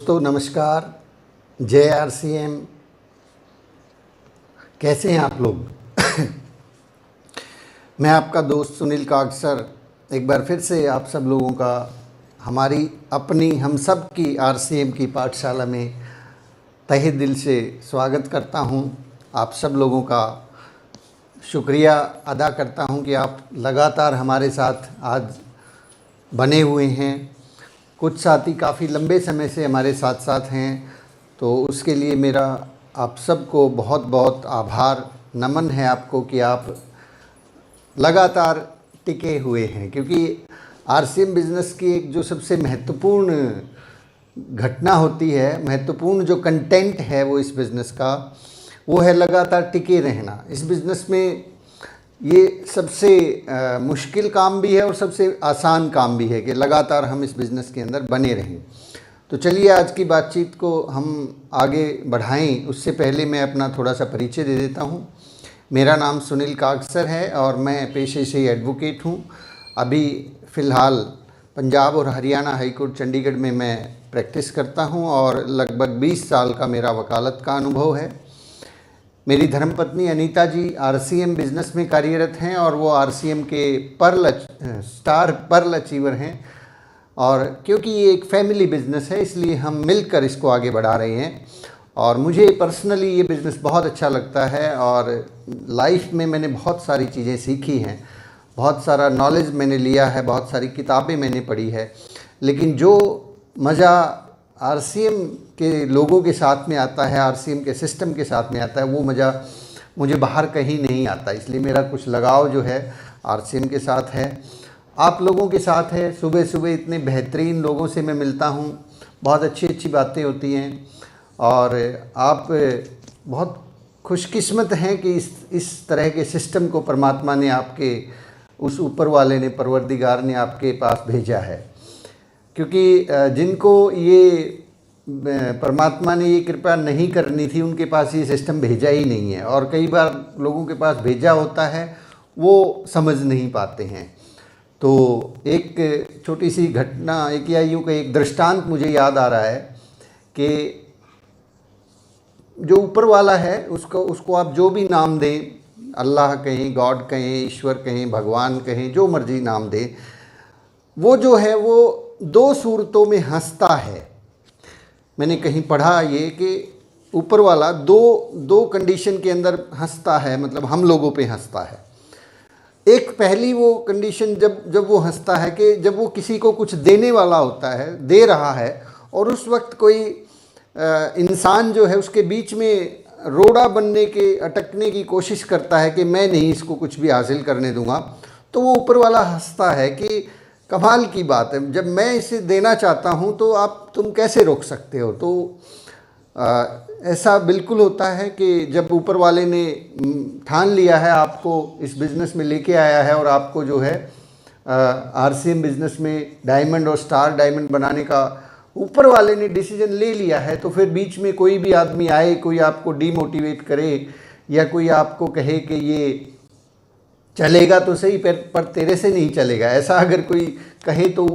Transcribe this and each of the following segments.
दोस्तों नमस्कार। जय आरसीएम। कैसे हैं आप लोग? मैं आपका दोस्त सुनील कागसर एक बार फिर से आप सब लोगों का हमारी अपनी हम सब की आरसीएम की पाठशाला में तहे दिल से स्वागत करता हूं। आप सब लोगों का शुक्रिया अदा करता हूं कि आप लगातार हमारे साथ आज बने हुए हैं। कुछ साथी काफ़ी लंबे समय से हमारे साथ साथ हैं, तो उसके लिए मेरा आप सबको बहुत बहुत आभार नमन है आपको कि आप लगातार टिके हुए हैं। क्योंकि आरसीएम बिज़नेस की एक जो सबसे महत्वपूर्ण घटना होती है, महत्वपूर्ण जो कंटेंट है वो इस बिज़नेस का, वो है लगातार टिके रहना। इस बिज़नेस में ये सबसे मुश्किल काम भी है और सबसे आसान काम भी है कि लगातार हम इस बिज़नेस के अंदर बने रहें। तो चलिए आज की बातचीत को हम आगे बढ़ाएं। उससे पहले मैं अपना थोड़ा सा परिचय दे देता हूं। मेरा नाम सुनील कागसर है और मैं पेशे से एडवोकेट हूं। अभी फ़िलहाल पंजाब और हरियाणा हाई कोर्ट चंडीगढ़ में मैं प्रैक्टिस करता हूं और लगभग 20 साल का मेरा वकालत का अनुभव है। मेरी धर्मपत्नी अनीता जी आरसीएम बिज़नेस में कार्यरत हैं और वो आरसीएम के स्टार पर्ल अचीवर हैं। और क्योंकि ये एक फैमिली बिज़नेस है इसलिए हम मिलकर इसको आगे बढ़ा रहे हैं। और मुझे पर्सनली ये बिज़नेस बहुत अच्छा लगता है और लाइफ में मैंने बहुत सारी चीज़ें सीखी हैं, बहुत सारा नॉलेज मैंने लिया है, बहुत सारी किताबें मैंने पढ़ी है। लेकिन जो मज़ा आरसीएम के लोगों के साथ में आता है, आरसीएम के सिस्टम के साथ में आता है, वो मज़ा मुझे बाहर कहीं नहीं आता। इसलिए मेरा कुछ लगाव जो है आरसीएम के साथ है, आप लोगों के साथ है। सुबह सुबह इतने बेहतरीन लोगों से मैं मिलता हूँ, बहुत अच्छी अच्छी बातें होती हैं और आप बहुत खुशकिस्मत हैं कि इस तरह के सिस्टम को परमात्मा ने आपके उस ऊपर वाले ने, परवरदिगार ने आपके पास भेजा है। क्योंकि जिनको ये परमात्मा ने ये कृपा नहीं करनी थी उनके पास ये सिस्टम भेजा ही नहीं है। और कई बार लोगों के पास भेजा होता है वो समझ नहीं पाते हैं। तो एक छोटी सी घटना, एक या यूँ का एक दृष्टांत मुझे याद आ रहा है कि जो ऊपर वाला है उसको आप जो भी नाम दें, अल्लाह कहें, गॉड कहें, ईश्वर कहें, भगवान कहें, जो मर्जी नाम दें, वो जो है वो दो सूरतों में हंसता है। मैंने कहीं पढ़ा ये कि ऊपर वाला दो कंडीशन के अंदर हंसता है, मतलब हम लोगों पे हंसता है। एक पहली वो कंडीशन जब वो हंसता है कि जब वो किसी को कुछ देने वाला होता है, दे रहा है, और उस वक्त कोई इंसान जो है उसके बीच में रोड़ा बनने के, अटकने की कोशिश करता है कि मैं नहीं इसको कुछ भी हासिल करने दूंगा, तो वो ऊपर वाला हंसता है कि कमाल की बात है, जब मैं इसे देना चाहता हूं तो तुम कैसे रोक सकते हो। तो ऐसा बिल्कुल होता है कि जब ऊपर वाले ने ठान लिया है, आपको इस बिज़नेस में लेके आया है और आपको जो है आरसीएम बिज़नेस में डायमंड और स्टार डायमंड बनाने का ऊपर वाले ने डिसीजन ले लिया है, तो फिर बीच में कोई भी आदमी आए, कोई आपको डीमोटिवेट करे या कोई आपको कहे कि ये चलेगा तो सही पर तेरे से नहीं चलेगा, ऐसा अगर कोई कहे तो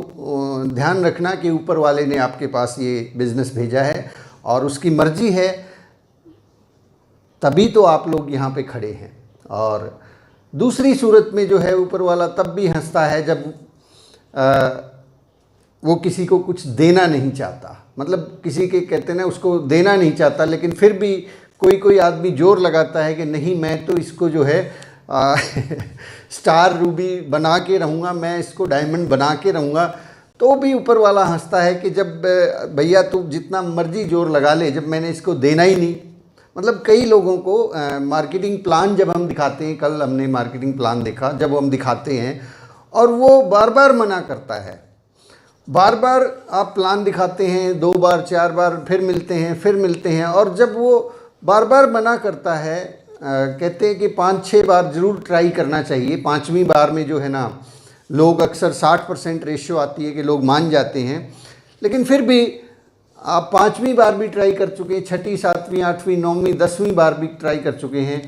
ध्यान रखना कि ऊपर वाले ने आपके पास ये बिज़नेस भेजा है और उसकी मर्जी है, तभी तो आप लोग यहाँ पे खड़े हैं। और दूसरी सूरत में जो है ऊपर वाला तब भी हंसता है जब वो किसी को कुछ देना नहीं चाहता, मतलब किसी के कहते ना उसको देना नहीं चाहता, लेकिन फिर भी कोई आदमी जोर लगाता है कि नहीं मैं तो इसको जो है स्टार रूबी बना के रहूँगा, मैं इसको डायमंड बना के रहूँगा। तो भी ऊपर वाला हंसता है कि जब भैया तू जितना मर्जी जोर लगा ले, जब मैंने इसको देना ही नहीं। मतलब कई लोगों को मार्केटिंग प्लान जब हम दिखाते हैं, कल हमने मार्केटिंग प्लान देखा, जब हम दिखाते हैं और वो बार बार मना करता है, बार बार आप प्लान दिखाते हैं, 2 बार 4 बार, फिर मिलते हैं और जब वो बार बार मना करता है, कहते हैं कि 5-6 बार ज़रूर ट्राई करना चाहिए। 5वीं बार में जो है ना, लोग अक्सर 60% रेशियो आती है कि लोग मान जाते हैं, लेकिन फिर भी आप 5वीं बार भी ट्राई कर चुके हैं, 6ठी 7वीं 8वीं 9वीं 10वीं बार भी ट्राई कर चुके हैं,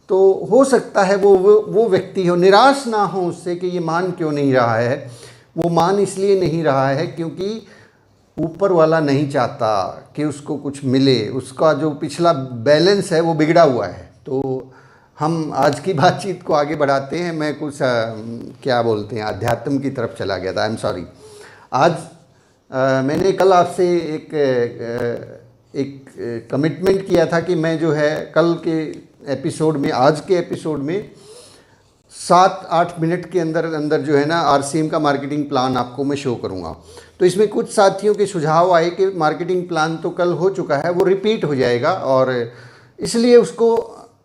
तो हो सकता है वो व्यक्ति हो, निराश ना हो उससे कि ये मान क्यों नहीं रहा है। वो मान इसलिए नहीं रहा है क्योंकि ऊपर वाला नहीं चाहता कि उसको कुछ मिले, उसका जो पिछला बैलेंस है वो बिगड़ा हुआ है। तो हम आज की बातचीत को आगे बढ़ाते हैं। मैं कुछ क्या बोलते हैं, अध्यात्म की तरफ चला गया था, आई एम सॉरी। आज मैंने कल आपसे एक कमिटमेंट किया था कि मैं जो है कल के एपिसोड में, आज के एपिसोड में 7-8 मिनट के अंदर अंदर जो है ना आरसीएम का मार्केटिंग प्लान आपको मैं शो करूंगा। तो इसमें कुछ साथियों के सुझाव आए कि मार्केटिंग प्लान तो कल हो चुका है, वो रिपीट हो जाएगा और इसलिए उसको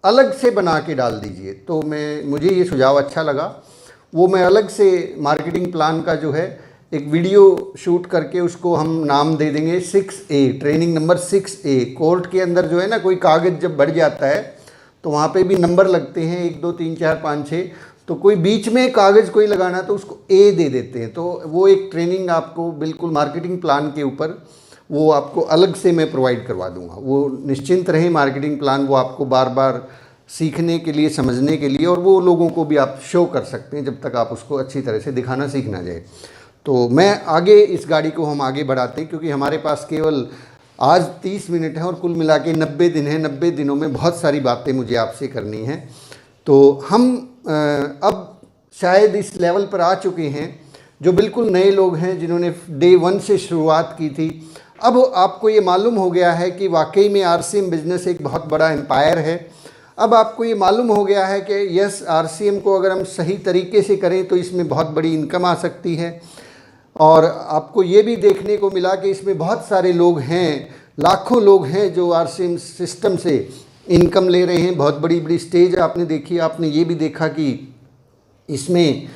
अलग से बना के डाल दीजिए। तो मुझे ये सुझाव अच्छा लगा, वो मैं अलग से मार्केटिंग प्लान का जो है एक वीडियो शूट करके उसको हम नाम दे देंगे 6A, training number 6A। Court के अंदर जो है ना कोई कागज़ जब बढ़ जाता है तो वहाँ पे भी नंबर लगते हैं 1 2 3 4 5 6, तो कोई बीच में कागज़ कोई लगाना तो उसको A दे देते हैं। तो वो एक ट्रेनिंग आपको बिल्कुल मार्केटिंग प्लान के ऊपर वो आपको अलग से मैं प्रोवाइड करवा दूंगा। वो निश्चिंत रहें, मार्केटिंग प्लान वो आपको बार बार सीखने के लिए, समझने के लिए, और वो लोगों को भी आप शो कर सकते हैं जब तक आप उसको अच्छी तरह से दिखाना सीख ना जाए। तो मैं आगे इस गाड़ी को हम आगे बढ़ाते हैं, क्योंकि हमारे पास केवल आज 30 मिनट है और कुल मिला के 90 दिन है। 90 दिनों में बहुत सारी बातें मुझे आपसे करनी हैं। तो हम अब शायद इस लेवल पर आ चुके हैं जो बिल्कुल नए लोग हैं, जिन्होंने डे 1 से शुरुआत की थी। अब आपको ये मालूम हो गया है कि वाकई में आरसीएम बिज़नेस एक बहुत बड़ा एम्पायर है। अब आपको ये मालूम हो गया है कि यस, आरसीएम को अगर हम सही तरीके से करें तो इसमें बहुत बड़ी इनकम आ सकती है। और आपको ये भी देखने को मिला कि इसमें बहुत सारे लोग हैं, लाखों लोग हैं जो आरसीएम सिस्टम से इनकम ले रहे हैं। बहुत बड़ी बड़ी स्टेज आपने देखी। आपने ये भी देखा कि इसमें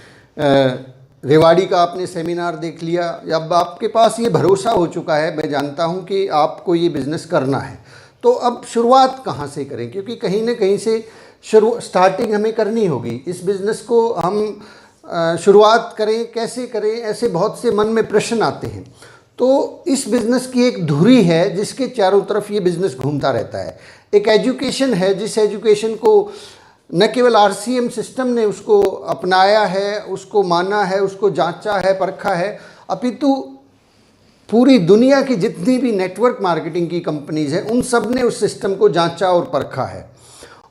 रेवाड़ी का आपने सेमिनार देख लिया। अब आपके पास ये भरोसा हो चुका है, मैं जानता हूँ कि आपको ये बिज़नेस करना है। तो अब शुरुआत कहाँ से करें, क्योंकि कहीं ना कहीं से स्टार्टिंग हमें करनी होगी। इस बिज़नेस को हम शुरुआत करें, कैसे करें, ऐसे बहुत से मन में प्रश्न आते हैं। तो इस बिज़नेस की एक धुरी है जिसके चारों तरफ ये बिज़नेस घूमता रहता है। एक एजुकेशन है, जिस एजुकेशन को न केवल आरसीएम सिस्टम ने उसको अपनाया है, उसको माना है, उसको जांचा है, परखा है, अपितु पूरी दुनिया की जितनी भी नेटवर्क मार्केटिंग की कंपनीज़ हैं उन सब ने उस सिस्टम को जांचा और परखा है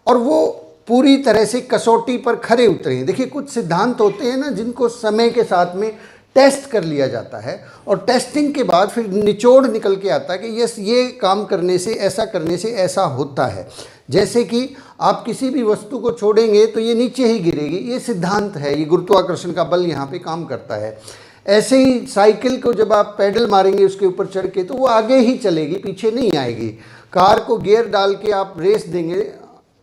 और वो पूरी तरह से कसौटी पर खरे उतरे हैं। देखिए, कुछ सिद्धांत होते हैं ना जिनको समय के साथ में टेस्ट कर लिया जाता है और टेस्टिंग के बाद फिर निचोड़ निकल के आता है कि यस, ये काम करने से, ऐसा करने से ऐसा होता है। जैसे कि आप किसी भी वस्तु को छोड़ेंगे तो ये नीचे ही गिरेगी, ये सिद्धांत है, ये गुरुत्वाकर्षण का बल यहाँ पे काम करता है। ऐसे ही साइकिल को जब आप पैडल मारेंगे उसके ऊपर चढ़ के तो वो आगे ही चलेगी, पीछे नहीं आएगी। कार को गियर डाल के आप रेस देंगे,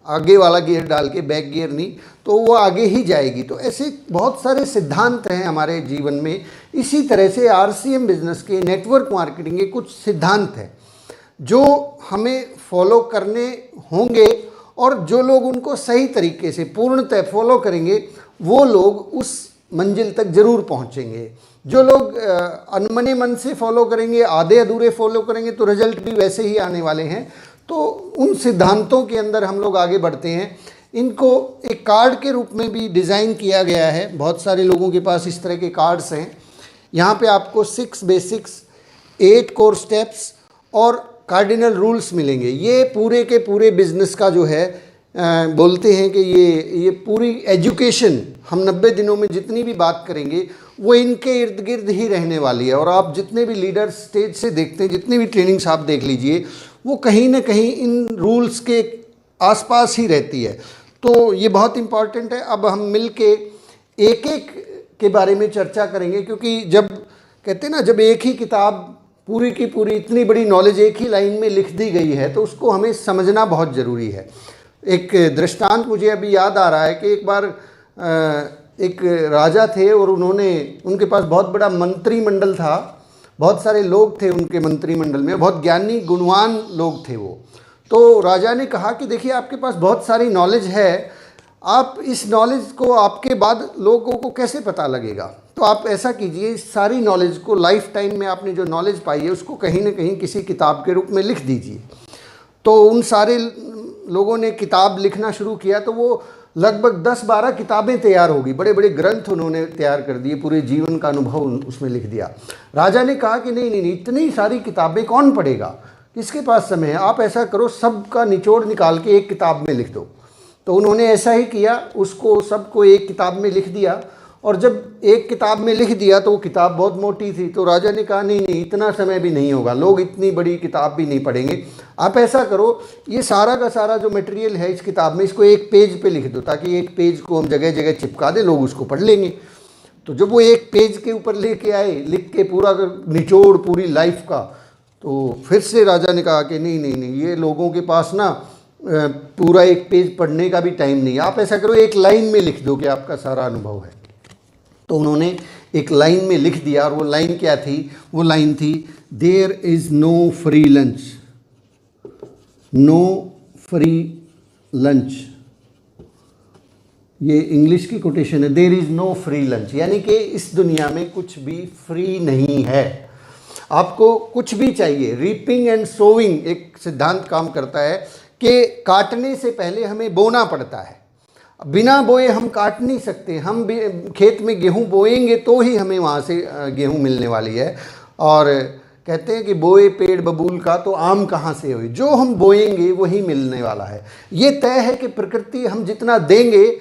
आगे वाला गियर डाल के, बैक गियर नहीं, तो वो आगे ही जाएगी। तो ऐसे बहुत सारे सिद्धांत हैं हमारे जीवन में। इसी तरह से आरसीएम बिजनेस के, नेटवर्क मार्केटिंग के कुछ सिद्धांत हैं जो हमें फॉलो करने होंगे और जो लोग उनको सही तरीके से पूर्णतः फॉलो करेंगे वो लोग उस मंजिल तक ज़रूर पहुंचेंगे। जो लोग अनमने मन से फॉलो करेंगे, आधे अधूरे फॉलो करेंगे, तो रिजल्ट भी वैसे ही आने वाले हैं। तो उन सिद्धांतों के अंदर हम लोग आगे बढ़ते हैं। इनको एक कार्ड के रूप में भी डिज़ाइन किया गया है। बहुत सारे लोगों के पास इस तरह के कार्ड्स हैं। यहाँ पे आपको 6 बेसिक्स, 8 कोर स्टेप्स और कार्डिनल रूल्स मिलेंगे। ये पूरे के पूरे बिजनेस का जो है बोलते हैं कि ये पूरी एजुकेशन हम 90 दिनों में जितनी भी बात करेंगे वो इनके इर्द गिर्द ही रहने वाली है। और आप जितने भी लीडर स्टेज से देखते हैं, जितनी भी ट्रेनिंग्स आप देख लीजिए, वो कहीं ना कहीं इन रूल्स के आसपास ही रहती है। तो ये बहुत इम्पॉर्टेंट है। अब हम मिल के एक एक के बारे में चर्चा करेंगे, क्योंकि जब कहते हैं ना, जब एक ही किताब पूरी की पूरी इतनी बड़ी नॉलेज एक ही लाइन में लिख दी गई है तो उसको हमें समझना बहुत ज़रूरी है। एक दृष्टांत मुझे अभी याद आ रहा है कि एक बार एक राजा थे और उनके पास बहुत बड़ा मंत्रिमंडल था, बहुत सारे लोग थे उनके मंत्रिमंडल में, बहुत ज्ञानी गुणवान लोग थे वो। तो राजा ने कहा कि देखिए, आपके पास बहुत सारी नॉलेज है, आप इस नॉलेज को आपके बाद लोगों को कैसे पता लगेगा? तो आप ऐसा कीजिए, इस सारी नॉलेज को, लाइफ टाइम में आपने जो नॉलेज पाई है उसको कहीं ना कहीं किसी किताब के रूप में लिख दीजिए। तो उन सारे लोगों ने किताब लिखना शुरू किया। तो वो लगभग 10-12 किताबें तैयार होगी, बड़े बड़े ग्रंथ उन्होंने तैयार कर दिए, पूरे जीवन का अनुभव उसमें लिख दिया। राजा ने कहा कि नहीं नहीं नहीं, इतनी सारी किताबें कौन पढ़ेगा, किसके पास समय है, आप ऐसा करो सबका निचोड़ निकाल के एक किताब में लिख दो। तो उन्होंने ऐसा ही किया, उसको सबको एक किताब में लिख दिया। और जब एक किताब में लिख दिया तो वो किताब बहुत मोटी थी, तो राजा ने कहा नहीं नहीं, इतना समय भी नहीं होगा, लोग इतनी बड़ी किताब भी नहीं पढ़ेंगे, आप ऐसा करो ये सारा का सारा जो मटेरियल है इस किताब में, इसको एक पेज पे लिख दो, ताकि एक पेज को हम जगह जगह चिपका दें, लोग उसको पढ़ लेंगे। तो जब वो एक पेज के ऊपर लेके आए, लिख के पूरा निचोड़ पूरी लाइफ का, तो फिर से राजा ने कहा कि नहीं नहीं नहीं, ये लोगों के पास ना पूरा एक पेज पढ़ने का भी टाइम नहीं, आप ऐसा करो एक लाइन में लिख दो कि आपका सारा अनुभव है। तो उन्होंने एक लाइन में लिख दिया, और वो लाइन क्या थी, वो लाइन थी there is no free lunch, no free lunch. ये इंग्लिश की कोटेशन है, there is no free lunch, यानी कि इस दुनिया में कुछ भी फ्री नहीं है, आपको कुछ भी चाहिए। रीपिंग एंड सोविंग एक सिद्धांत काम करता है कि काटने से पहले हमें बोना पड़ता है, बिना बोए हम काट नहीं सकते। हम खेत में गेहूं बोएंगे तो ही हमें वहाँ से गेहूं मिलने वाली है। और कहते हैं कि बोए पेड़ बबूल का तो आम कहाँ से हुई, जो हम बोएंगे वही मिलने वाला है। ये तय है कि प्रकृति हम जितना देंगे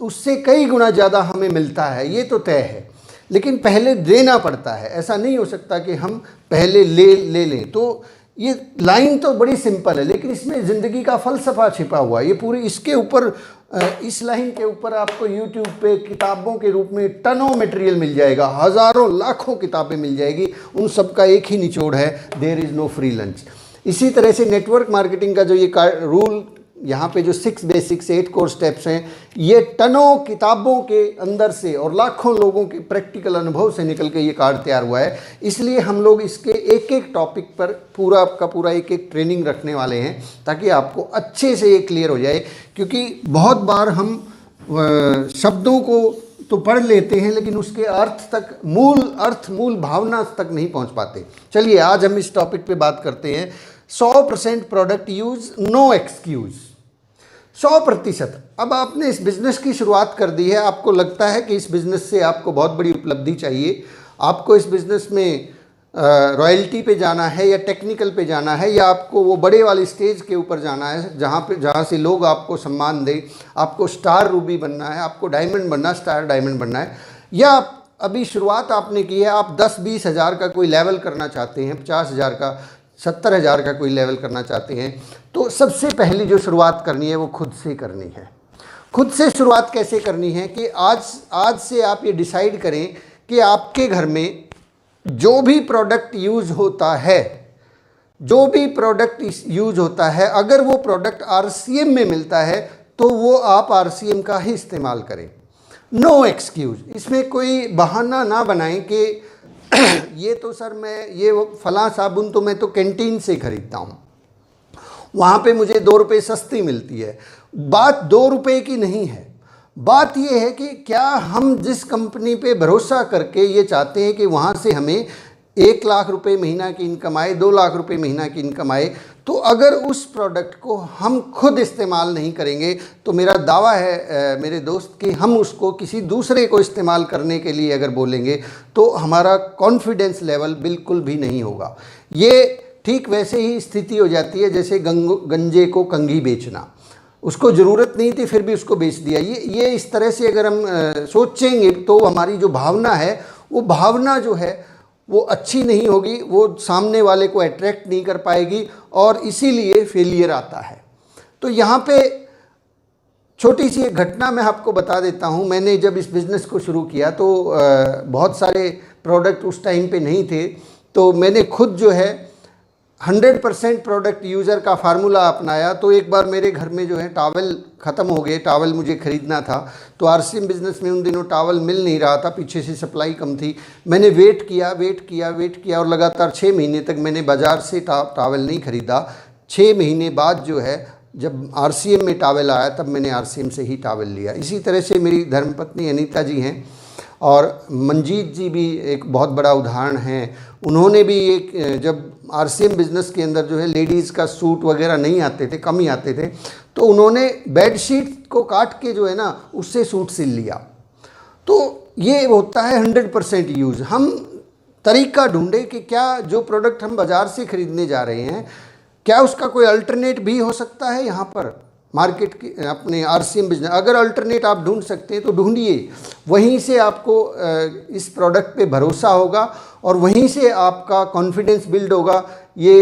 उससे कई गुना ज़्यादा हमें मिलता है, ये तो तय है। लेकिन पहले देना पड़ता है, ऐसा नहीं हो सकता कि हम पहले ले लें। तो ये लाइन तो बड़ी सिंपल है, लेकिन इसमें ज़िंदगी का फ़लसफ़ा छिपा हुआ है। ये पूरी इसके ऊपर, इस लाइन के ऊपर आपको यूट्यूब पे किताबों के रूप में टनों मटेरियल मिल जाएगा, हज़ारों लाखों किताबें मिल जाएगी। उन सब का एक ही निचोड़ है, there is no free lunch. इसी तरह से नेटवर्क मार्केटिंग का जो ये रूल यहाँ पे जो 6 बेसिक्स 8 कोर स्टेप्स हैं, ये टनों किताबों के अंदर से और लाखों लोगों के प्रैक्टिकल अनुभव से निकल के ये कार्ड तैयार हुआ है। इसलिए हम लोग इसके एक एक टॉपिक पर पूरा का पूरा एक एक ट्रेनिंग रखने वाले हैं, ताकि आपको अच्छे से ये क्लियर हो जाए। क्योंकि बहुत बार हम शब्दों को तो पढ़ लेते हैं, लेकिन उसके अर्थ तक, मूल भावना तक नहीं पहुँच पाते। चलिए आज हम इस टॉपिक पर बात करते हैं, 100% प्रोडक्ट यूज, नो एक्सक्यूज़। 100%। अब आपने इस बिज़नेस की शुरुआत कर दी है, आपको लगता है कि इस बिज़नेस से आपको बहुत बड़ी उपलब्धि चाहिए, आपको इस बिज़नेस में रॉयल्टी पे जाना है या टेक्निकल पे जाना है, या आपको वो बड़े वाली स्टेज के ऊपर जाना है जहाँ से लोग आपको सम्मान दें, आपको स्टार रूबी बनना है, आपको डायमंड बनना, स्टार डायमंड बनना है, या अभी शुरुआत आपने की है, आप 10-20 हज़ार का कोई लेवल करना चाहते हैं, 50 हज़ार का, 70 हज़ार का कोई लेवल करना चाहते हैं, तो सबसे पहली जो शुरुआत करनी है वो खुद से करनी है। खुद से शुरुआत कैसे करनी है कि आज से आप ये डिसाइड करें कि आपके घर में जो भी प्रोडक्ट यूज़ होता है, अगर वो प्रोडक्ट आरसीएम में मिलता है तो वो आप आरसीएम का ही इस्तेमाल करें। नो एक्सक्यूज़, इसमें कोई बहाना ना बनाएं कि ये तो सर मैं ये फलां साबुन तो मैं तो कैंटीन से ख़रीदता हूँ, वहाँ पे मुझे 2 रुपये सस्ती मिलती है। बात 2 रुपये की नहीं है, बात ये है कि क्या हम जिस कंपनी पे भरोसा करके ये चाहते हैं कि वहाँ से हमें 1 लाख रुपए महीना की इनकम आए, 2 लाख रुपए महीना की इनकम आए, तो अगर उस प्रोडक्ट को हम खुद इस्तेमाल नहीं करेंगे तो मेरा दावा है मेरे दोस्त कि हम उसको किसी दूसरे को इस्तेमाल करने के लिए अगर बोलेंगे तो हमारा कॉन्फिडेंस लेवल बिल्कुल भी नहीं होगा। ये ठीक वैसे ही स्थिति हो जाती है जैसे गंजे को कंघी बेचना, उसको ज़रूरत नहीं थी फिर भी उसको बेच दिया। ये इस तरह से अगर हम सोचेंगे तो हमारी जो भावना है वो भावना जो है वो अच्छी नहीं होगी, वो सामने वाले को अट्रैक्ट नहीं कर पाएगी और इसीलिए फेलियर आता है। तो यहाँ पे छोटी सी एक घटना मैं आपको बता देता हूँ। मैंने जब इस बिज़नेस को शुरू किया तो बहुत सारे प्रोडक्ट उस टाइम पे नहीं थे, तो मैंने खुद जो है 100% प्रोडक्ट यूज़र का फार्मूला अपनाया। तो एक बार मेरे घर में जो है टावल ख़त्म हो गए, टावल मुझे ख़रीदना था, तो आरसीएम बिज़नेस में उन दिनों टावल मिल नहीं रहा था, पीछे से सप्लाई कम थी। मैंने वेट किया और लगातार 6 महीने तक मैंने बाज़ार से टावल नहीं ख़रीदा। 6 महीने बाद जो है जब आरसीएम में टावल आया तब मैंने आरसीएम से ही टावल लिया। इसी तरह से मेरी धर्मपत्नी अनीता जी हैं और मंजीत जी भी एक बहुत बड़ा उदाहरण है। उन्होंने भी एक जब आरसीएम बिज़नेस के अंदर जो है लेडीज़ का सूट वगैरह नहीं आते थे, कम ही आते थे, तो उन्होंने बेडशीट को काट के जो है ना उससे सूट सिल लिया। तो ये होता है 100% यूज़। हम तरीका ढूंढे कि क्या जो प्रोडक्ट हम बाज़ार से ख़रीदने जा रहे हैं क्या उसका कोई अल्टरनेट भी हो सकता है यहाँ पर मार्केट के अपने आरसीएम बिजनेस। अगर अल्टरनेट आप ढूंढ सकते हैं तो ढूंढिए, वहीं से आपको इस प्रोडक्ट पे भरोसा होगा और वहीं से आपका कॉन्फिडेंस बिल्ड होगा। ये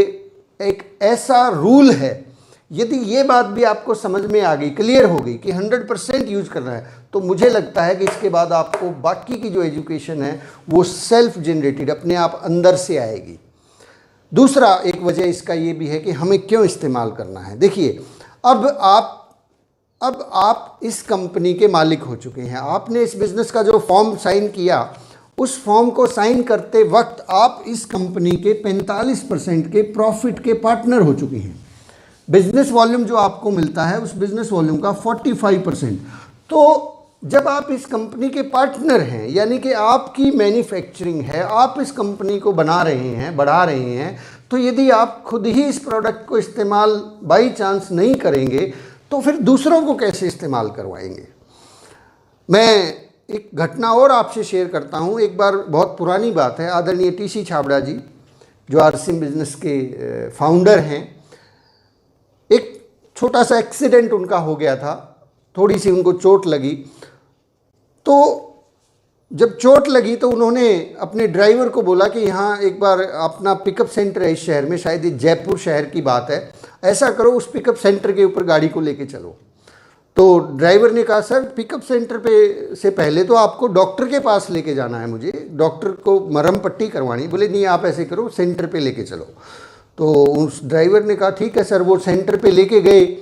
एक ऐसा रूल है, यदि ये बात भी आपको समझ में आ गई, क्लियर हो गई कि 100% यूज करना है, तो मुझे लगता है कि इसके बाद आपको बाकी की जो एजुकेशन है वो सेल्फ जनरेटेड अपने आप अंदर से आएगी। दूसरा एक वजह इसका ये भी है कि हमें क्यों इस्तेमाल करना है। देखिए, अब आप इस कंपनी के मालिक हो चुके हैं। आपने इस बिज़नेस का जो फॉर्म साइन किया, उस फॉर्म को साइन करते वक्त आप इस कंपनी के 45% के प्रॉफिट के पार्टनर हो चुके हैं। बिजनेस वॉल्यूम जो आपको मिलता है उस बिजनेस वॉल्यूम का 45%। तो जब आप इस कंपनी के पार्टनर हैं, यानी कि आपकी मैन्युफैक्चरिंग है, आप इस कंपनी को बना रहे हैं, बढ़ा रहे हैं, तो यदि आप खुद ही इस प्रोडक्ट को इस्तेमाल बाई चांस नहीं करेंगे तो फिर दूसरों को कैसे इस्तेमाल करवाएंगे। मैं एक घटना और आपसे शेयर करता हूँ। एक बार, बहुत पुरानी बात है, आदरणीय टीसी छाबड़ा जी जो आरसीएम बिजनेस के फाउंडर हैं, एक छोटा सा एक्सीडेंट उनका हो गया था, थोड़ी सी उनको चोट लगी। तो जब चोट लगी तो उन्होंने अपने ड्राइवर को बोला कि यहाँ एक बार अपना पिकअप सेंटर है इस शहर में, शायद ये जयपुर शहर की बात है, ऐसा करो उस पिकअप सेंटर के ऊपर गाड़ी को लेके चलो। तो ड्राइवर ने कहा, सर पिकअप सेंटर पे से पहले तो आपको डॉक्टर के पास लेके जाना है, मुझे डॉक्टर को मरहम पट्टी करवानी। बोले नहीं, आप ऐसे करो सेंटर पे लेके चलो। तो उस ड्राइवर ने कहा ठीक है सर। वो सेंटर पे लेके गए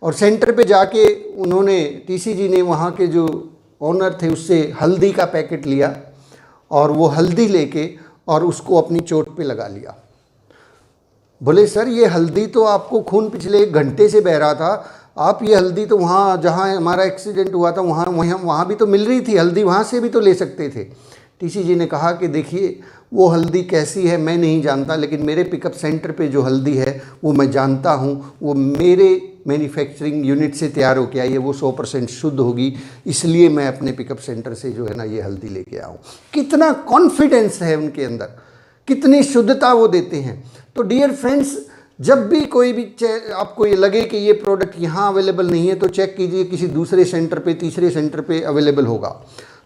और सेंटर पे जाके उन्होंने, टीसी जी ने वहाँ के जो ओनर थे उससे हल्दी का पैकेट लिया और वो हल्दी लेके और उसको अपनी चोट पे लगा लिया। बोले सर ये हल्दी तो आपको खून पिछले 1 घंटे से बह रहा था, आप ये हल्दी तो वहाँ जहाँ हमारा एक्सीडेंट हुआ था वहाँ भी तो मिल रही थी हल्दी, वहाँ से भी तो ले सकते थे। टीसी जी ने कहा कि देखिए वो हल्दी कैसी है मैं नहीं जानता, लेकिन मेरे पिकअप सेंटर पे जो हल्दी है वो मैं जानता हूँ, वो मेरे मैन्युफैक्चरिंग यूनिट से तैयार होकर आई है, वो 100% शुद्ध होगी, इसलिए मैं अपने पिकअप सेंटर से जो है ना ये हल्दी लेके आऊँ। कितना कॉन्फिडेंस है उनके अंदर, कितनी शुद्धता वो देते हैं। तो डियर फ्रेंड्स, जब भी कोई भी आपको ये लगे कि ये प्रोडक्ट यहाँ अवेलेबल नहीं है तो चेक कीजिए किसी दूसरे सेंटर पे, तीसरे सेंटर पे अवेलेबल होगा।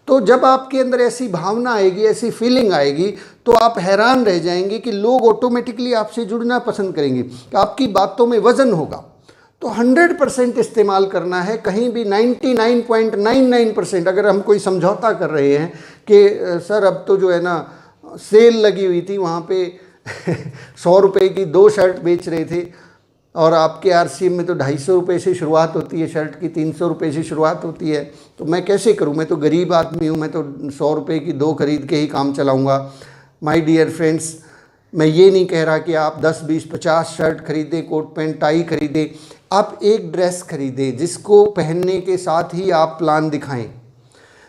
तो जब आपके अंदर ऐसी भावना आएगी, ऐसी फीलिंग आएगी, तो आप हैरान रह जाएंगे कि लोग ऑटोमेटिकली आपसे जुड़ना पसंद करेंगे, आपकी बातों में वज़न होगा। तो 100% इस्तेमाल करना है। कहीं भी 99.99% अगर हम कोई समझौता कर रहे हैं कि सर अब तो जो है ना सेल लगी हुई थी, वहाँ पे 100 रुपये की 2 शर्ट बेच रहे थे और आपके आरसीएम में तो 250 रुपये से शुरुआत होती है शर्ट की, 300 रुपये से शुरुआत होती है, तो मैं कैसे करूं, मैं तो गरीब आदमी हूं, मैं तो 100 रुपये की 2 खरीद के ही काम चलाऊंगा। माय डियर फ्रेंड्स, मैं ये नहीं कह रहा कि आप 10, 20, 50 शर्ट खरीदें, कोट पैंट टाई खरीदें। आप एक ड्रेस खरीदें जिसको पहनने के साथ ही आप प्लान दिखाएं,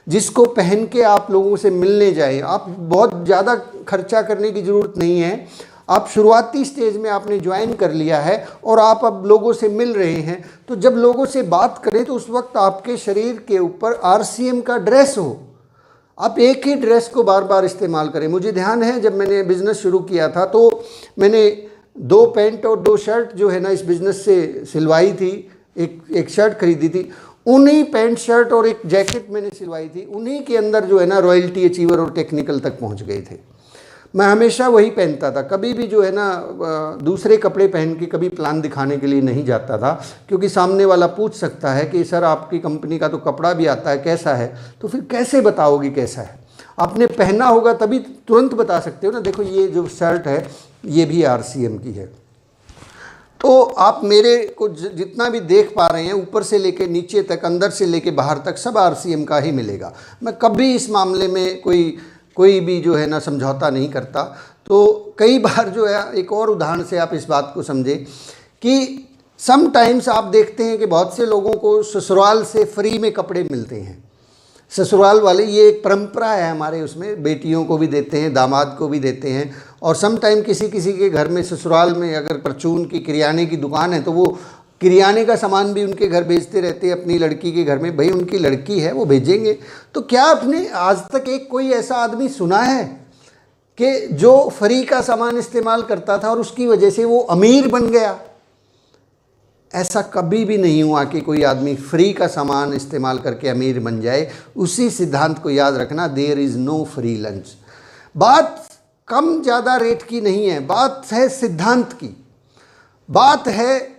जिसको पहन के आप लोगों से मिलने जाएं। आप बहुत ज़्यादा खर्चा करने की ज़रूरत नहीं है। आप शुरुआती स्टेज में आपने ज्वाइन कर लिया है और आप अब लोगों से मिल रहे हैं, तो जब लोगों से बात करें तो उस वक्त आपके शरीर के ऊपर आरसीएम का ड्रेस हो। आप एक ही ड्रेस को बार बार इस्तेमाल करें। मुझे ध्यान है जब मैंने बिज़नेस शुरू किया था तो मैंने 2 पैंट और 2 शर्ट जो है ना इस बिज़नेस से सिलवाई थी, एक शर्ट खरीदी थी, उन्हीं पैंट शर्ट और एक जैकेट मैंने सिलवाई थी, उन्हीं के अंदर जो है ना रॉयल्टी अचीवर और टेक्निकल तक पहुंच गए थे। मैं हमेशा वही पहनता था, कभी भी जो है ना दूसरे कपड़े पहन के कभी प्लान दिखाने के लिए नहीं जाता था, क्योंकि सामने वाला पूछ सकता है कि सर आपकी कंपनी का तो कपड़ा भी आता है, कैसा है, तो फिर कैसे बताओगे कैसा है। आपने पहना होगा तभी तुरंत बता सकते हो ना, देखो ये जो शर्ट है ये भी आरसीएम की है। तो आप मेरे को जितना भी देख पा रहे हैं, ऊपर से लेके नीचे तक, अंदर से लेके बाहर तक, सब आरसीएम का ही मिलेगा। मैं कभी इस मामले में कोई भी जो है ना समझौता नहीं करता। तो कई बार जो है, एक और उदाहरण से आप इस बात को समझें कि समटाइम्स आप देखते हैं कि बहुत से लोगों को ससुराल से फ्री में कपड़े मिलते हैं। ससुराल वाले, ये एक परंपरा है हमारे उसमें, बेटियों को भी देते हैं, दामाद को भी देते हैं। और सम टाइम किसी किसी के घर में ससुराल में अगर परचून की किराने की दुकान है तो वो किराने का सामान भी उनके घर भेजते रहते हैं अपनी लड़की के घर में। भाई उनकी लड़की है, वो भेजेंगे। तो क्या आपने आज तक एक कोई ऐसा आदमी सुना है कि जो फ्री का सामान इस्तेमाल करता था और उसकी वजह से वो अमीर बन गया? ऐसा कभी भी नहीं हुआ कि कोई आदमी फ्री का सामान इस्तेमाल करके अमीर बन जाए। उसी सिद्धांत को याद रखना, there is no free lunch. बात कम ज़्यादा रेट की नहीं है, बात है सिद्धांत की, बात है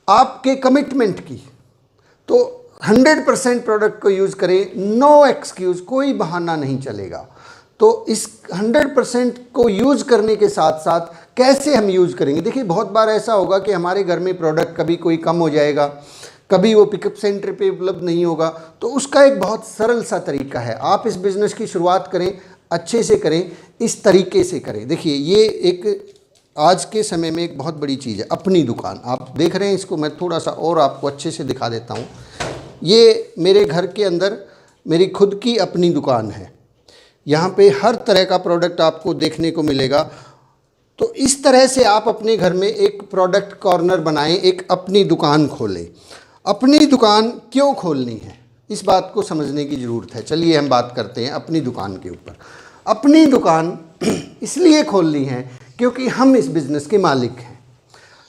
आपके कमिटमेंट की। तो 100% प्रोडक्ट को यूज़ करें, नो एक्सक्यूज़, कोई बहाना नहीं चलेगा। तो इस 100% को यूज़ करने के साथ साथ कैसे हम यूज़ करेंगे? देखिए, बहुत बार ऐसा होगा कि हमारे घर में प्रोडक्ट कभी कोई कम हो जाएगा, कभी वो पिकअप सेंटर पे उपलब्ध नहीं होगा। तो उसका एक बहुत सरल सा तरीका है, आप इस बिज़नेस की शुरुआत करें, अच्छे से करें, इस तरीके से करें। देखिए, ये एक आज के समय में एक बहुत बड़ी चीज़ है, अपनी दुकान। आप देख रहे हैं इसको, मैं थोड़ा सा और आपको अच्छे से दिखा देता हूँ। ये मेरे घर के अंदर मेरी खुद की अपनी दुकान है। यहाँ पे हर तरह का प्रोडक्ट आपको देखने को मिलेगा। तो इस तरह से आप अपने घर में एक प्रोडक्ट कॉर्नर बनाएं, एक अपनी दुकान खोलें। अपनी दुकान क्यों खोलनी है, इस बात को समझने की ज़रूरत है। चलिए हम बात करते हैं अपनी दुकान के ऊपर। अपनी दुकान इसलिए खोलनी है क्योंकि हम इस बिज़नेस के मालिक हैं।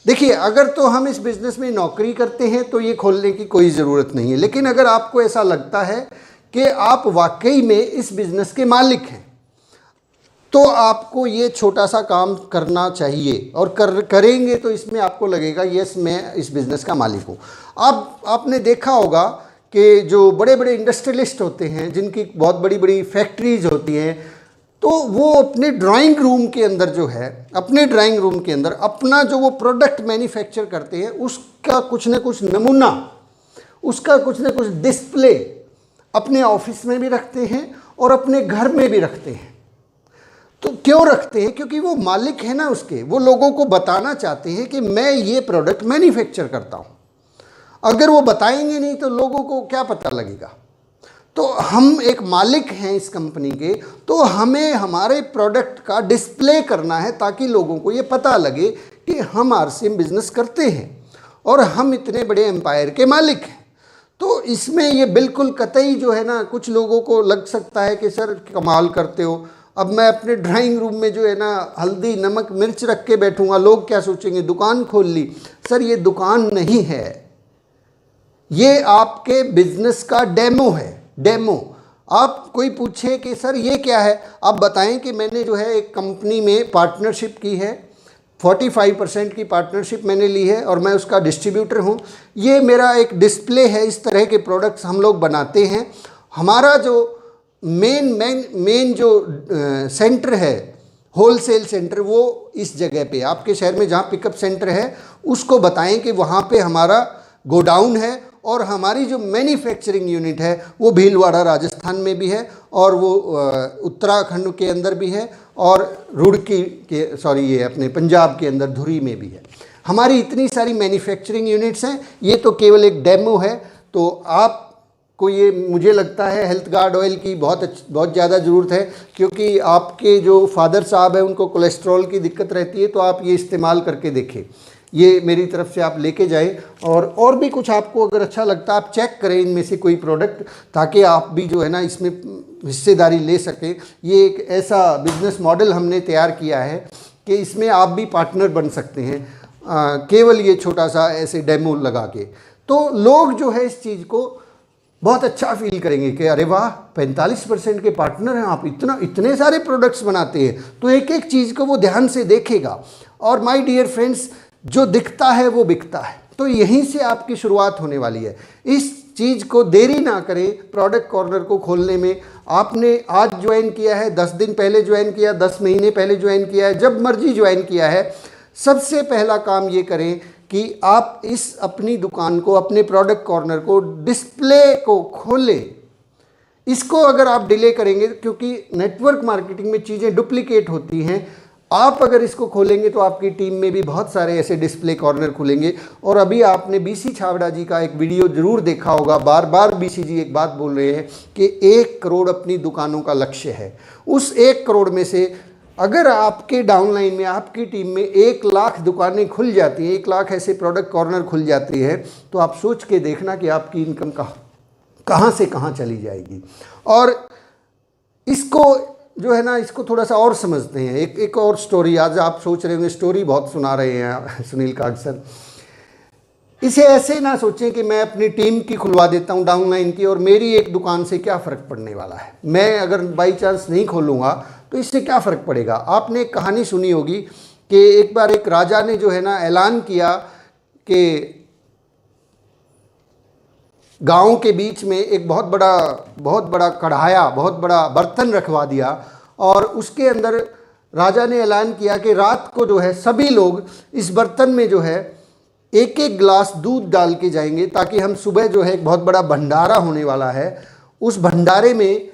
देखिए, अगर तो हम इस बिज़नेस में नौकरी करते हैं तो ये खोलने की कोई ज़रूरत नहीं है। लेकिन अगर आपको ऐसा लगता है कि आप वाकई में इस बिज़नेस के मालिक हैं तो आपको ये छोटा सा काम करना चाहिए, और करेंगे तो इसमें आपको लगेगा यस, मैं इस बिज़नेस का मालिक हूँ। अब आपने देखा होगा कि जो बड़े बड़े इंडस्ट्रियलिस्ट होते हैं, जिनकी बहुत बड़ी बड़ी फैक्ट्रीज होती हैं, तो वो अपने ड्राइंग रूम के अंदर जो है, अपने ड्राइंग रूम के अंदर अपना जो वो प्रोडक्ट मैन्युफैक्चर करते हैं उसका कुछ न कुछ नमूना, उसका कुछ न कुछ डिस्प्ले अपने ऑफिस में भी रखते हैं और अपने घर में भी रखते हैं। तो क्यों रखते हैं? क्योंकि वो मालिक है ना उसके, वो लोगों को बताना चाहते हैं कि मैं ये प्रोडक्ट मैन्युफैक्चर करता हूँ। अगर वो बताएंगे नहीं तो लोगों को क्या पता लगेगा? तो हम एक मालिक हैं इस कंपनी के, तो हमें हमारे प्रोडक्ट का डिस्प्ले करना है ताकि लोगों को ये पता लगे कि हम आरसीएम बिजनेस करते हैं और हम इतने बड़े एम्पायर के मालिक हैं। तो इसमें ये बिल्कुल कतई जो है ना, कुछ लोगों को लग सकता है कि सर कमाल करते हो, अब मैं अपने ड्राइंग रूम में जो है ना हल्दी नमक मिर्च रख के बैठूंगा, लोग क्या सोचेंगे, दुकान खोल ली। सर ये दुकान नहीं है, ये आपके बिजनेस का डेमो है। डेमो, आप कोई पूछे कि सर ये क्या है, आप बताएं कि मैंने जो है एक कंपनी में पार्टनरशिप की है, 45% की पार्टनरशिप मैंने ली है और मैं उसका डिस्ट्रीब्यूटर हूँ। ये मेरा एक डिस्प्ले है, इस तरह के प्रोडक्ट्स हम लोग बनाते हैं। हमारा जो मेन जो सेंटर है, होलसेल सेंटर, वो इस जगह पे आपके शहर में जहाँ पिकअप सेंटर है उसको बताएं कि वहाँ पे हमारा गोडाउन है, और हमारी जो मैन्युफैक्चरिंग यूनिट है वो भीलवाड़ा राजस्थान में भी है, और वो उत्तराखंड के अंदर भी है, और रुड़की के ये अपने पंजाब के अंदर धुरी में भी है। हमारी इतनी सारी मैन्युफैक्चरिंग यूनिट्स हैं। ये तो केवल एक डेमो है। तो आपको ये, मुझे लगता है हेल्थ गार्ड ऑयल की बहुत ज़्यादा ज़रूरत है, क्योंकि आपके जो फादर साहब हैं उनको कोलेस्ट्रॉल की दिक्कत रहती है, तो आप ये इस्तेमाल करके देखें। ये मेरी तरफ से आप लेके जाएं, और भी कुछ आपको अगर अच्छा लगता है आप चेक करें इनमें से कोई प्रोडक्ट, ताकि आप भी जो है ना इसमें हिस्सेदारी ले सकें। ये एक ऐसा बिजनेस मॉडल हमने तैयार किया है कि इसमें आप भी पार्टनर बन सकते हैं, केवल ये छोटा सा ऐसे डेमो लगा के। तो लोग जो है इस चीज़ को बहुत अच्छा फील करेंगे कि अरे वाह, 45% के पार्टनर हैं आप, इतने सारे प्रोडक्ट्स बनाते हैं। तो एक एक चीज़ को वो ध्यान से देखेगा। और माय डियर फ्रेंड्स, जो दिखता है वो बिकता है। तो यहीं से आपकी शुरुआत होने वाली है। इस चीज़ को देरी ना करें, प्रोडक्ट कॉर्नर को खोलने में। आपने आज ज्वाइन किया है, 10 दिन पहले ज्वाइन किया, 10 महीने पहले ज्वाइन किया है, जब मर्जी ज्वाइन किया है, सबसे पहला काम ये करें कि आप इस अपनी दुकान को, अपने प्रोडक्ट कॉर्नर को, डिस्प्ले को खोलें। इसको अगर आप डिले करेंगे, क्योंकि नेटवर्क मार्केटिंग में चीज़ें डुप्लीकेट होती हैं, आप अगर इसको खोलेंगे तो आपकी टीम में भी बहुत सारे ऐसे डिस्प्ले कॉर्नर खुलेंगे। और अभी आपने बीसी छाबड़ा जी का एक वीडियो ज़रूर देखा होगा, बार बार बीसी जी एक बात बोल रहे हैं कि 1 करोड़ अपनी दुकानों का लक्ष्य है। उस 1 करोड़ में से अगर आपके डाउनलाइन में, आपकी टीम में 1 लाख दुकानें खुल जाती हैं, 1 लाख ऐसे प्रोडक्ट कॉर्नर खुल जाती है, तो आप सोच के देखना कि आपकी इनकम कहाँ से कहाँ चली जाएगी। और इसको जो है ना, इसको थोड़ा सा और समझते हैं। एक और स्टोरी, आज आप सोच रहे होंगे स्टोरी बहुत सुना रहे हैं सुनील काग सर। इसे ऐसे ना सोचें कि मैं अपनी टीम की खुलवा देता हूँ डाउनलाइन की, और मेरी एक दुकान से क्या फ़र्क पड़ने वाला है। मैं अगर बाई चांस नहीं खोलूँगा तो इससे क्या फ़र्क पड़ेगा। आपने एक कहानी सुनी होगी कि एक बार एक राजा ने जो है ना ऐलान किया कि गांव के बीच में एक बहुत बड़ा कढ़ाया, बहुत बड़ा बर्तन रखवा दिया, और उसके अंदर राजा ने ऐलान किया कि रात को जो है सभी लोग इस बर्तन में जो है 1-1 गिलास दूध डाल के जाएंगे, ताकि हम सुबह जो है एक बहुत बड़ा भंडारा होने वाला है, उस भंडारे में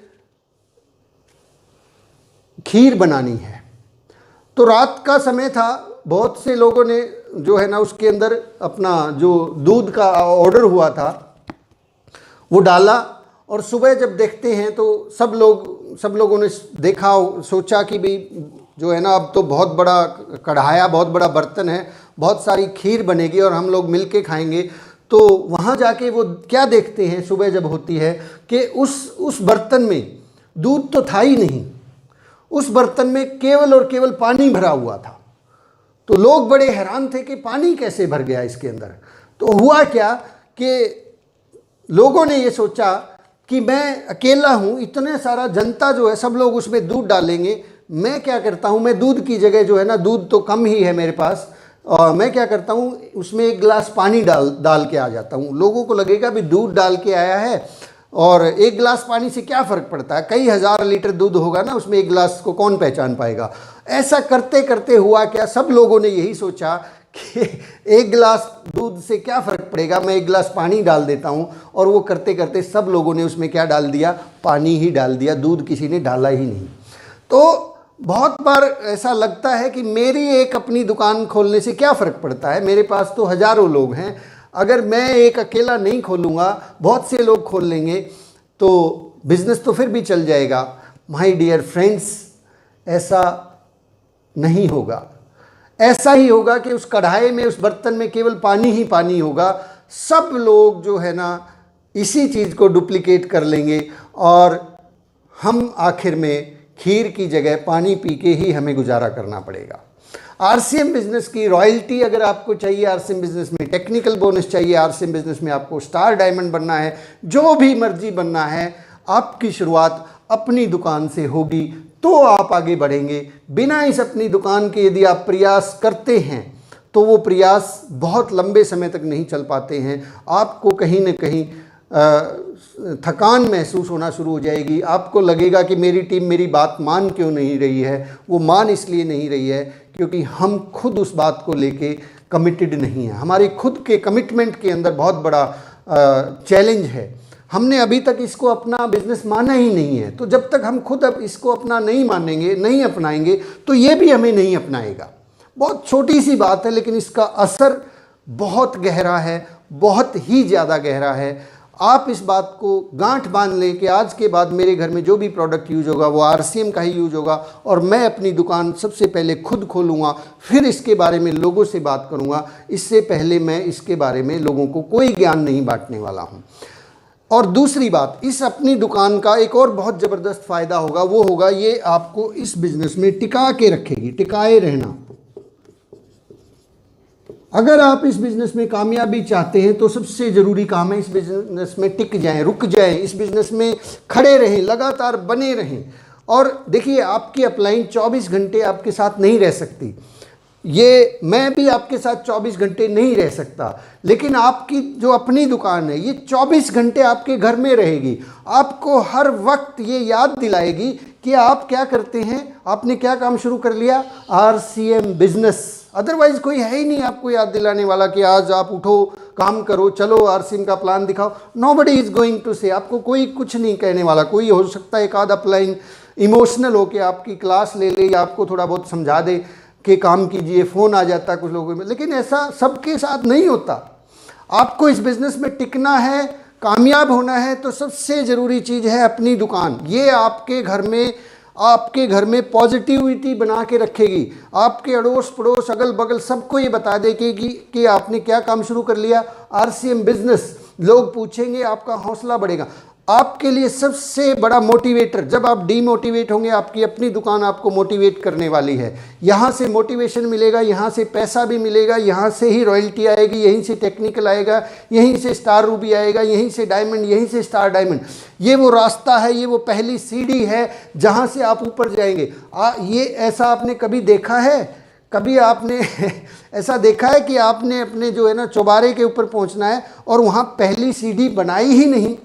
खीर बनानी है। तो रात का समय था, बहुत से लोगों ने जो है ना उसके अंदर अपना जो दूध का ऑर्डर हुआ था वो डाला, और सुबह जब देखते हैं तो सब लोगों ने देखा, सोचा कि भाई जो है ना अब तो बहुत बड़ा कढ़ाया, बहुत बड़ा बर्तन है, बहुत सारी खीर बनेगी और हम लोग मिल के खाएंगे। तो वहाँ जाके वो क्या देखते हैं सुबह जब होती है कि उस बर्तन में दूध तो था ही नहीं, उस बर्तन में केवल और केवल पानी भरा हुआ था। तो लोग बड़े हैरान थे कि पानी कैसे भर गया इसके अंदर। तो हुआ क्या कि लोगों ने ये सोचा कि मैं अकेला हूँ, इतने सारा जनता जो है सब लोग उसमें दूध डालेंगे, मैं क्या करता हूँ, मैं दूध की जगह जो है ना, दूध तो कम ही है मेरे पास, और मैं क्या करता हूँ उसमें 1 गिलास पानी डाल के आ जाता हूँ। लोगों को लगेगा भी दूध डाल के आया है, और 1 गिलास पानी से क्या फ़र्क पड़ता है, कई हज़ार लीटर दूध होगा ना उसमें, 1 गिलास को कौन पहचान पाएगा। ऐसा करते करते हुआ क्या, सब लोगों ने यही सोचा कि 1 गिलास दूध से क्या फ़र्क पड़ेगा, मैं 1 गिलास पानी डाल देता हूँ। और वो करते करते सब लोगों ने उसमें क्या डाल दिया, पानी ही डाल दिया, दूध किसी ने डाला ही नहीं। तो बहुत बार ऐसा लगता है कि मेरी एक अपनी दुकान खोलने से क्या फ़र्क पड़ता है, मेरे पास तो हज़ारों लोग हैं, अगर मैं एक अकेला नहीं खोलूँगा बहुत से लोग खोल लेंगे तो बिज़नेस तो फिर भी चल जाएगा। माय डियर फ्रेंड्स, ऐसा नहीं होगा। ऐसा ही होगा कि उस कढ़ाई में, उस बर्तन में केवल पानी ही पानी होगा। सब लोग जो है ना इसी चीज़ को डुप्लीकेट कर लेंगे, और हम आखिर में खीर की जगह पानी पी के ही हमें गुजारा करना पड़ेगा। आरसीएम बिजनेस की रॉयल्टी अगर आपको चाहिए, आरसीएम बिजनेस में टेक्निकल बोनस चाहिए, आरसीएम बिजनेस में आपको स्टार डायमंड बनना है, जो भी मर्जी बनना है, आपकी शुरुआत अपनी दुकान से होगी तो आप आगे बढ़ेंगे। बिना इस अपनी दुकान के यदि आप प्रयास करते हैं तो वो प्रयास बहुत लंबे समय तक नहीं चल पाते हैं। आपको कहीं ना कहीं थकान महसूस होना शुरू हो जाएगी। आपको लगेगा कि मेरी टीम मेरी बात मान क्यों नहीं रही है। वो मान इसलिए नहीं रही है क्योंकि हम खुद उस बात को लेके कमिटेड नहीं हैं। हमारी खुद के कमिटमेंट के अंदर बहुत बड़ा चैलेंज है। हमने अभी तक इसको अपना बिजनेस माना ही नहीं है। तो जब तक हम खुद अब इसको अपना नहीं मानेंगे, नहीं अपनाएंगे, तो ये भी हमें नहीं अपनाएगा। बहुत छोटी सी बात है लेकिन इसका असर बहुत गहरा है, बहुत ही ज़्यादा गहरा है। आप इस बात को गांठ बांध लें कि आज के बाद मेरे घर में जो भी प्रोडक्ट यूज होगा वो आरसीएम का ही यूज होगा, और मैं अपनी दुकान सबसे पहले खुद खोलूँगा, फिर इसके बारे में लोगों से बात करूँगा। इससे पहले मैं इसके बारे में लोगों को कोई ज्ञान नहीं बांटने वाला हूँ। और दूसरी बात, इस अपनी दुकान का एक और बहुत ज़बरदस्त फ़ायदा होगा, वो होगा ये आपको इस बिज़नेस में टिका के रखेगी, टिकाए रहना। अगर आप इस बिज़नेस में कामयाबी चाहते हैं तो सबसे ज़रूरी काम है इस बिज़नेस में टिक जाएं, रुक जाएं, इस बिज़नेस में खड़े रहें, लगातार बने रहें। और देखिए, आपकी अपलाइन 24 घंटे आपके साथ नहीं रह सकती, ये मैं भी आपके साथ 24 घंटे नहीं रह सकता, लेकिन आपकी जो अपनी दुकान है ये 24 घंटे आपके घर में रहेगी। आपको हर वक्त ये याद दिलाएगी कि आप क्या करते हैं, आपने क्या काम शुरू कर लिया, आरसीएम बिजनेस। अदरवाइज कोई है ही नहीं आपको याद दिलाने वाला कि आज आप उठो, काम करो, चलो आरसीएम का प्लान दिखाओ। नोबडी इज गोइंग टू से, आपको कोई कुछ नहीं कहने वाला। कोई हो सकता है एक आध अपलाइन इमोशनल होके आपकी क्लास ले ले या आपको थोड़ा बहुत समझा दे कि काम कीजिए, फ़ोन आ जाता है कुछ लोगों में, लेकिन ऐसा सबके साथ नहीं होता। आपको इस बिज़नेस में टिकना है, कामयाब होना है, तो सबसे ज़रूरी चीज़ है अपनी दुकान। ये आपके घर में पॉजिटिविटी बना के रखेगी। आपके अड़ोस पड़ोस अगल बगल सबको ये बता देगी कि आपने क्या काम शुरू कर लिया, आरसीएम बिजनेस। लोग पूछेंगे, आपका हौसला बढ़ेगा। आपके लिए सबसे बड़ा मोटिवेटर, जब आप डीमोटिवेट होंगे, आपकी अपनी दुकान आपको मोटिवेट करने वाली है। यहाँ से मोटिवेशन मिलेगा, यहाँ से पैसा भी मिलेगा, यहाँ से ही रॉयल्टी आएगी, यहीं से टेक्निकल आएगा, यहीं से स्टार रूबी आएगा, यहीं से डायमंड, यहीं से स्टार डायमंड। ये वो रास्ता है, ये वो पहली सीढ़ी है जहाँ से आप ऊपर जाएंगे। ये ऐसा आपने कभी देखा है? कभी आपने ऐसा देखा है कि आपने अपने जो है ना चौबारे के ऊपर पहुँचना है और वहाँ पहली सीढ़ी बनाई ही नहीं?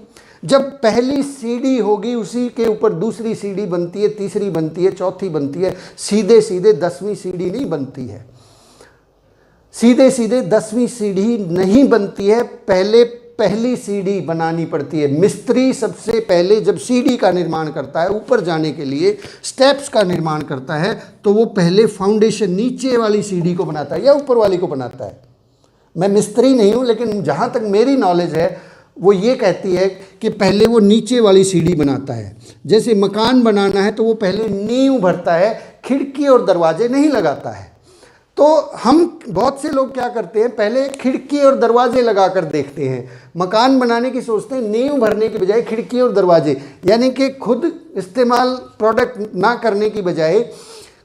जब पहली सीढ़ी होगी, उसी के ऊपर दूसरी सीढ़ी बनती है, तीसरी बनती है, चौथी बनती है। सीधे सीधे 10वीं सीढ़ी नहीं बनती है। सीधे सीधे 10वीं सीढ़ी नहीं बनती है, पहली सीढ़ी बनानी पड़ती है। मिस्त्री सबसे पहले जब सीढ़ी का निर्माण करता है, ऊपर जाने के लिए स्टेप्स का निर्माण करता है, तो वो पहले फाउंडेशन नीचे वाली सीढ़ी को बनाता है या ऊपर वाली को बनाता है। मैं मिस्त्री नहीं हूँ, लेकिन जहाँ तक मेरी नॉलेज है वो ये कहती है कि पहले वो नीचे वाली सीढ़ी बनाता है। जैसे मकान बनाना है तो वो पहले नींव भरता है, खिड़की और दरवाजे नहीं लगाता है। तो हम बहुत से लोग क्या करते हैं, पहले खिड़की और दरवाजे लगा कर देखते हैं। मकान बनाने की सोचते हैं, नींव भरने की बजाय खिड़की और दरवाजे, यानी कि खुद इस्तेमाल प्रोडक्ट ना करने की बजाय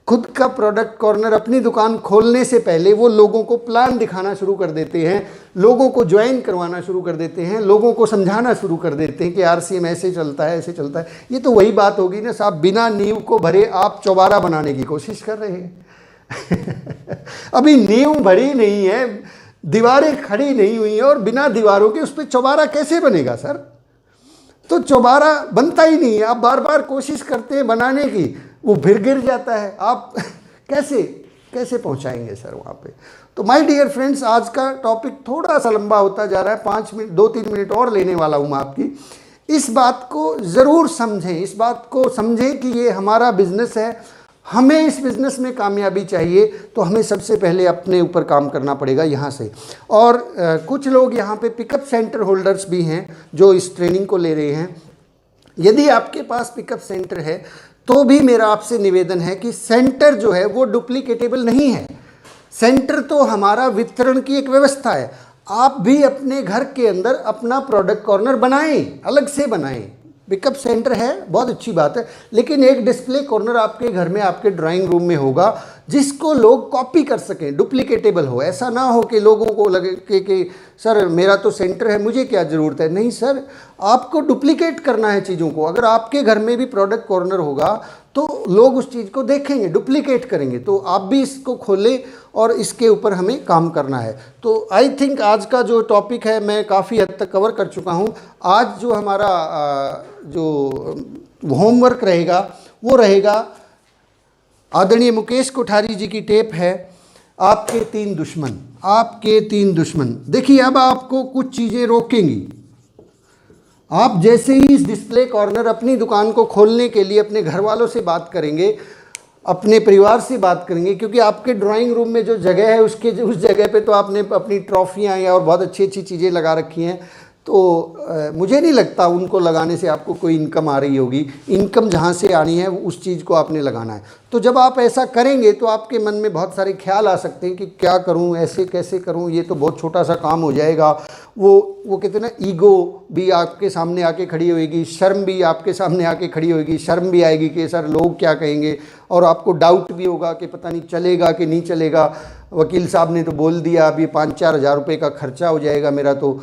खुद का प्रोडक्ट कॉर्नर अपनी दुकान खोलने से पहले वो लोगों को प्लान दिखाना शुरू कर देते हैं, लोगों को ज्वाइन करवाना शुरू कर देते हैं, लोगों को समझाना शुरू कर देते हैं कि आरसीएम ऐसे चलता है, ऐसे चलता है। ये तो वही बात होगी ना साहब, बिना नींव को भरे आप चौबारा बनाने की कोशिश कर रहे हैं। अभी नींव भरी नहीं है, दीवारें खड़ी नहीं हुई हैं, और बिना दीवारों के उस पर चौबारा कैसे बनेगा सर? तो चौबारा बनता ही नहीं है। आप बार बार कोशिश करते हैं बनाने की, वो फिर गिर जाता है। आप कैसे पहुंचाएंगे सर वहाँ पे? तो माय डियर फ्रेंड्स, आज का टॉपिक थोड़ा सा लंबा होता जा रहा है, 5 मिनट 2-3 मिनट और लेने वाला हूँ मैं आपकी। इस बात को ज़रूर समझें, इस बात को समझें कि ये हमारा बिजनेस है, हमें इस बिज़नेस में कामयाबी चाहिए, तो हमें सबसे पहले अपने ऊपर काम करना पड़ेगा यहाँ से। और कुछ लोग यहाँ पे पिकअप सेंटर होल्डर्स भी हैं जो इस ट्रेनिंग को ले रहे हैं। यदि आपके पास पिकअप सेंटर है तो भी मेरा आपसे निवेदन है कि सेंटर जो है वो डुप्लीकेटेबल नहीं है। सेंटर तो हमारा वितरण की एक व्यवस्था है। आप भी अपने घर के अंदर अपना प्रोडक्ट कॉर्नर बनाएं, अलग से बनाएं। पिकअप सेंटर है, बहुत अच्छी बात है, लेकिन एक डिस्प्ले कॉर्नर आपके घर में, आपके ड्राइंग रूम में होगा, जिसको लोग कॉपी कर सकें, डुप्लीकेटेबल हो। ऐसा ना हो कि लोगों को लगे कि सर मेरा तो सेंटर है, मुझे क्या ज़रूरत है। नहीं सर, आपको डुप्लीकेट करना है चीज़ों को। अगर आपके घर में भी प्रोडक्ट कॉर्नर होगा तो लोग उस चीज़ को देखेंगे, डुप्लीकेट करेंगे। तो आप भी इसको खोलें और इसके ऊपर हमें काम करना है। तो आई थिंक आज का जो टॉपिक है मैं काफ़ी हद तक कवर कर चुका हूँ। आज जो हमारा जो होमवर्क रहेगा वो रहेगा, आदरणीय मुकेश कोठारी जी की टेप है, आपके 3 दुश्मन। आपके 3 दुश्मन। देखिए, अब आपको कुछ चीज़ें रोकेंगी। आप जैसे ही इस डिस्प्ले कॉर्नर अपनी दुकान को खोलने के लिए अपने घर वालों से बात करेंगे, अपने परिवार से बात करेंगे, क्योंकि आपके ड्राइंग रूम में जो जगह है उस जगह पे तो आपने अपनी ट्रॉफियाँ या और बहुत अच्छी अच्छी चीज़ें लगा रखी हैं। तो मुझे नहीं लगता उनको लगाने से आपको कोई इनकम आ रही होगी। इनकम जहाँ से आनी है उस चीज़ को आपने लगाना है। तो जब आप ऐसा करेंगे तो आपके मन में बहुत सारे ख्याल आ सकते हैं कि क्या करूं, ऐसे कैसे करूं, ये तो बहुत छोटा सा काम हो जाएगा। वो कहते हैं ना, ईगो भी आपके सामने आके खड़ी होएगी, शर्म भी आपके सामने आके खड़ी होएगी। शर्म भी आएगी कि सर लोग क्या कहेंगे, और आपको डाउट भी होगा कि पता नहीं चलेगा कि नहीं चलेगा। वकील साहब ने तो बोल दिया अब ये 5-4 हज़ार रुपये का खर्चा हो जाएगा मेरा। तो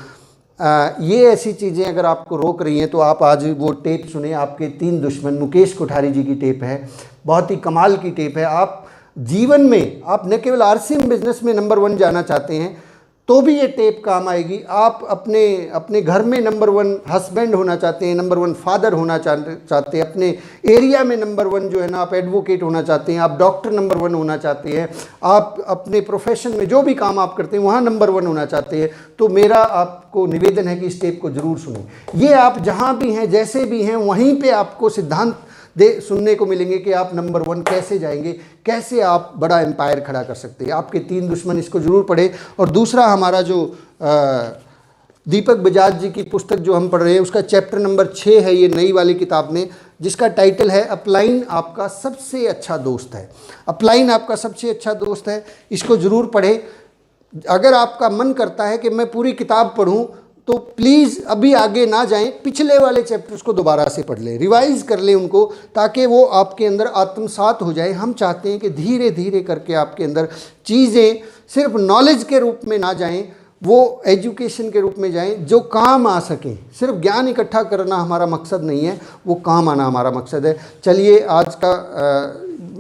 ये ऐसी चीज़ें अगर आपको रोक रही हैं तो आप आज वो टेप सुने, आपके 3 दुश्मन, मुकेश कोठारी जी की टेप है। बहुत ही कमाल की टेप है। आप जीवन में, आप न केवल आरसीएम बिजनेस में नंबर 1 जाना चाहते हैं तो भी ये टेप काम आएगी। आप अपने घर में नंबर 1 हस्बैंड होना चाहते हैं, नंबर 1 फादर होना चाहते हैं, अपने एरिया में नंबर 1 जो है ना, आप एडवोकेट होना चाहते हैं, आप डॉक्टर नंबर 1 होना चाहते हैं, आप अपने प्रोफेशन में जो भी काम आप करते हैं वहाँ नंबर 1 होना चाहते हैं, तो मेरा आपको निवेदन है कि इस टेप को ज़रूर सुनें। ये आप जहाँ भी हैं, जैसे भी हैं, वहीं पर आपको सिद्धांत सुनने को मिलेंगे कि आप नंबर 1 कैसे जाएंगे, कैसे आप बड़ा एम्पायर खड़ा कर सकते हैं। आपके 3 दुश्मन, इसको ज़रूर पढ़ें। और दूसरा हमारा जो दीपक बजाज जी की पुस्तक जो हम पढ़ रहे हैं, उसका चैप्टर नंबर 6 है ये नई वाली किताब में, जिसका टाइटल है अपलाइन आपका सबसे अच्छा दोस्त है। अपलाइन आपका सबसे अच्छा दोस्त है, इसको ज़रूर पढ़ें। अगर आपका मन करता है कि मैं पूरी किताब पढूं, तो प्लीज़ अभी आगे ना जाएं, पिछले वाले चैप्टर्स को दोबारा से पढ़ लें, रिवाइज कर लें उनको, ताकि वो आपके अंदर आत्मसात हो जाए। हम चाहते हैं कि धीरे धीरे करके आपके अंदर चीज़ें सिर्फ नॉलेज के रूप में ना जाएं, वो एजुकेशन के रूप में जाएं जो काम आ सकें। सिर्फ ज्ञान इकट्ठा करना हमारा मकसद नहीं है, वो काम आना हमारा मकसद है। चलिए आज का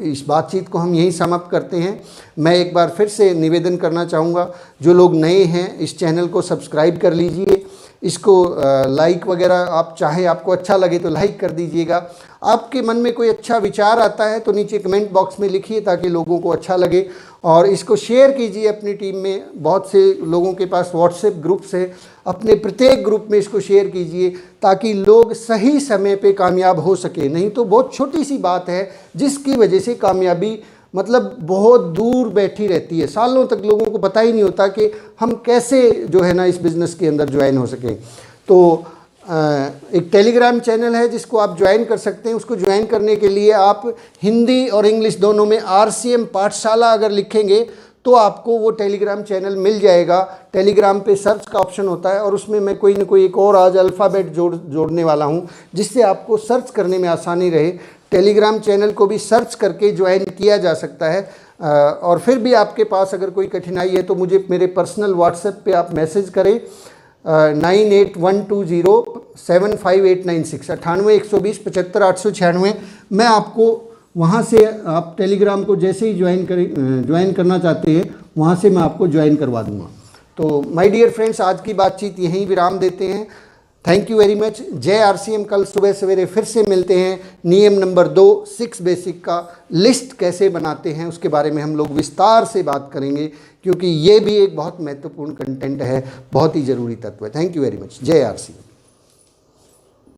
इस बातचीत को हम यहीं समाप्त करते हैं। मैं एक बार फिर से निवेदन करना चाहूँगा, जो लोग नए हैं इस चैनल को सब्सक्राइब कर लीजिए, इसको लाइक वगैरह आप चाहे, आपको अच्छा लगे तो लाइक कर दीजिएगा। आपके मन में कोई अच्छा विचार आता है तो नीचे कमेंट बॉक्स में लिखिए ताकि लोगों को अच्छा लगे, और इसको शेयर कीजिए अपनी टीम में। बहुत से लोगों के पास व्हाट्सएप ग्रुप्स है, अपने प्रत्येक ग्रुप में इसको शेयर कीजिए ताकि लोग सही समय पे कामयाब हो सके। नहीं तो बहुत छोटी सी बात है जिसकी वजह से कामयाबी मतलब बहुत दूर बैठी रहती है, सालों तक लोगों को पता ही नहीं होता कि हम कैसे जो है ना इस बिज़नेस के अंदर ज्वाइन हो सकें। तो एक टेलीग्राम चैनल है जिसको आप ज्वाइन कर सकते हैं। उसको ज्वाइन करने के लिए आप हिंदी और इंग्लिश दोनों में RCM पाठशाला अगर लिखेंगे तो आपको वो टेलीग्राम चैनल मिल जाएगा। टेलीग्राम पे सर्च का ऑप्शन होता है और उसमें मैं कोई ना कोई एक और आज अल्फ़ाबेट जोड़ने वाला हूँ जिससे आपको सर्च करने में आसानी रहे। टेलीग्राम चैनल को भी सर्च करके ज्वाइन किया जा सकता है। और फिर भी आपके पास अगर कोई कठिनाई है तो मुझे मेरे पर्सनल व्हाट्सएप पे आप मैसेज करें 9812075896 9812075896। मैं आपको वहाँ से, आप टेलीग्राम को जैसे ही ज्वाइन करना चाहते हैं वहाँ से मैं आपको ज्वाइन करवा दूँगा। तो माय डियर फ्रेंड्स, आज की बातचीत यहीं विराम देते हैं। Thank you very much. जय RCM। कल सुबह सवेरे फिर से मिलते हैं। नियम नंबर 2 6 बेसिक का लिस्ट कैसे बनाते हैं उसके बारे में हम लोग विस्तार से बात करेंगे, क्योंकि ये भी एक बहुत महत्वपूर्ण कंटेंट है, बहुत ही ज़रूरी तत्व है। Thank you very much. जय RCM।